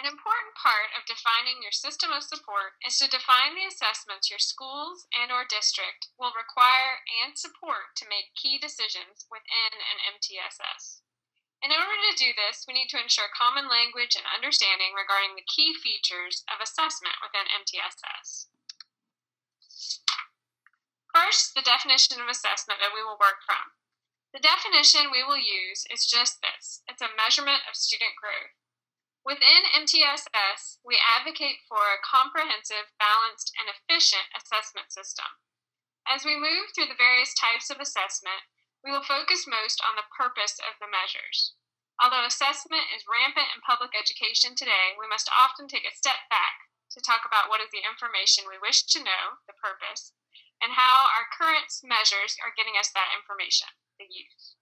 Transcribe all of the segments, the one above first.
An important part of defining your system of support is to define the assessments your schools and/or district will require and support to make key decisions within an MTSS. In order to do this, we need to ensure common language and understanding regarding the key features of assessment within MTSS. First, the definition of assessment that we will work from. The definition we will use is just this. It's a measurement of student growth. Within MTSS, we advocate for a comprehensive, balanced, and efficient assessment system. As we move through the various types of assessment, we will focus most on the purpose of the measures. Although assessment is rampant in public education today, we must often take a step back to talk about what is the information we wish to know, the purpose, and how our current measures are getting us that information, the use.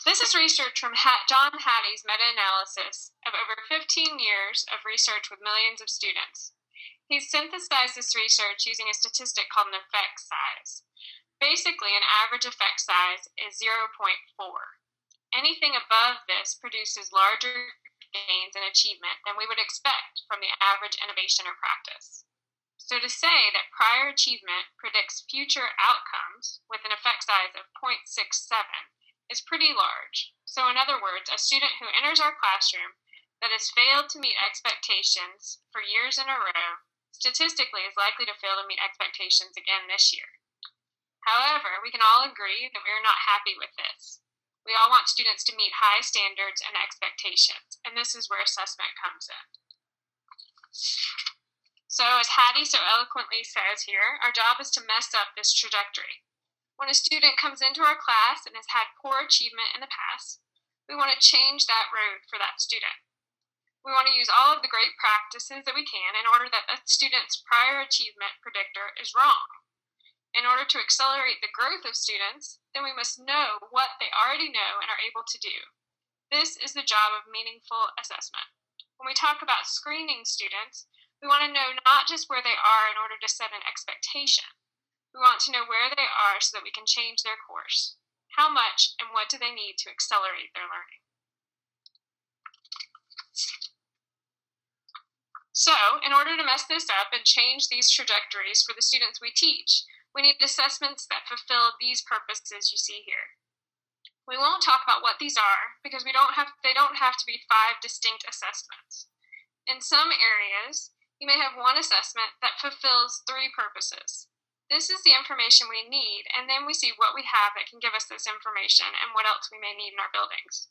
This is research from John Hattie's meta-analysis of over 15 years of research with millions of students. He's synthesized this research using a statistic called an effect size. Basically, an average effect size is 0.4. Anything above this produces larger gains in achievement than we would expect from the average innovation or practice. So to say that prior achievement predicts future outcomes with an effect size of 0.67 is pretty large. So in other words, a student who enters our classroom that has failed to meet expectations for years in a row, statistically is likely to fail to meet expectations again this year. However, we can all agree that we are not happy with this. We all want students to meet high standards and expectations, and this is where assessment comes in. So as Hattie so eloquently says here, our job is to mess up this trajectory. When a student comes into our class and has had poor achievement in the past, we want to change that road for that student. We want to use all of the great practices that we can in order that the student's prior achievement predictor is wrong. In order to accelerate the growth of students, then we must know what they already know and are able to do. This is the job of meaningful assessment. When we talk about screening students, we want to know not just where they are in order to set an expectation. We want to know where they are so that we can change their course. How much and what do they need to accelerate their learning? So, in order to mess this up and change these trajectories for the students we teach, we need assessments that fulfill these purposes you see here. We won't talk about what these are because they don't have to be 5 distinct assessments. In some areas, you may have one assessment that fulfills 3 purposes. This is the information we need, and then we see what we have that can give us this information and what else we may need in our buildings.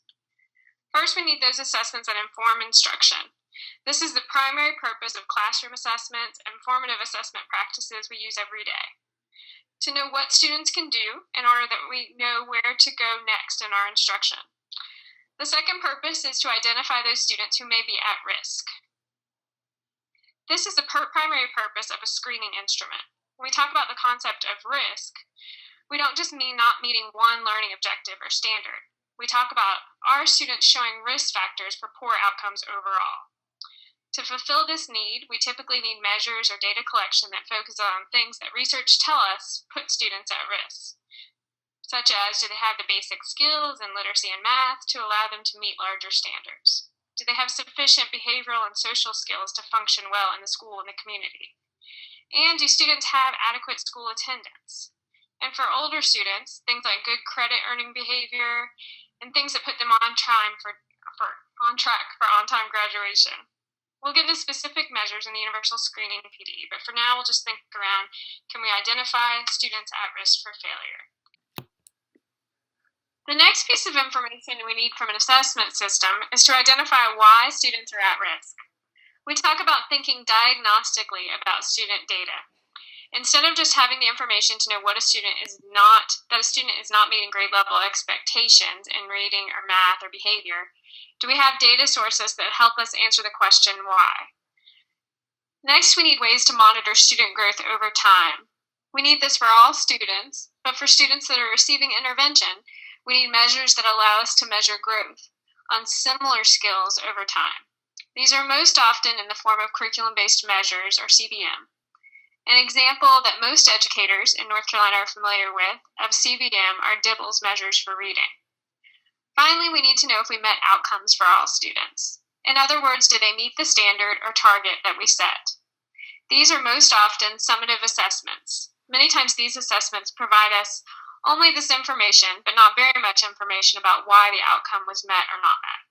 First, we need those assessments that inform instruction. This is the primary purpose of classroom assessments and formative assessment practices we use every day. To know what students can do in order that we know where to go next in our instruction. The second purpose is to identify those students who may be at risk. This is the primary purpose of a screening instrument. When we talk about the concept of risk, we don't just mean not meeting one learning objective or standard. We talk about our students showing risk factors for poor outcomes overall. To fulfill this need, we typically need measures or data collection that focus on things that research tell us put students at risk, such as do they have the basic skills in literacy and math to allow them to meet larger standards? Do they have sufficient behavioral and social skills to function well in the school and the community? And do students have adequate school attendance? And for older students, things like good credit earning behavior and things that put them on track for on-time graduation. We'll get to specific measures in the universal screening PD, but for now we'll just think around, can we identify students at risk for failure? The next piece of information we need from an assessment system is to identify why students are at risk. We talk about thinking diagnostically about student data. Instead of just having the information to know what a student is not meeting grade level expectations in reading or math or behavior, do we have data sources that help us answer the question why? Next, we need ways to monitor student growth over time. We need this for all students, but for students that are receiving intervention, we need measures that allow us to measure growth on similar skills over time. These are most often in the form of curriculum-based measures, or CBM. An example that most educators in North Carolina are familiar with of CBM are Dibble's measures for reading. Finally, we need to know if we met outcomes for all students. In other words, did they meet the standard or target that we set? These are most often summative assessments. Many times these assessments provide us only this information, but not very much information about why the outcome was met or not met.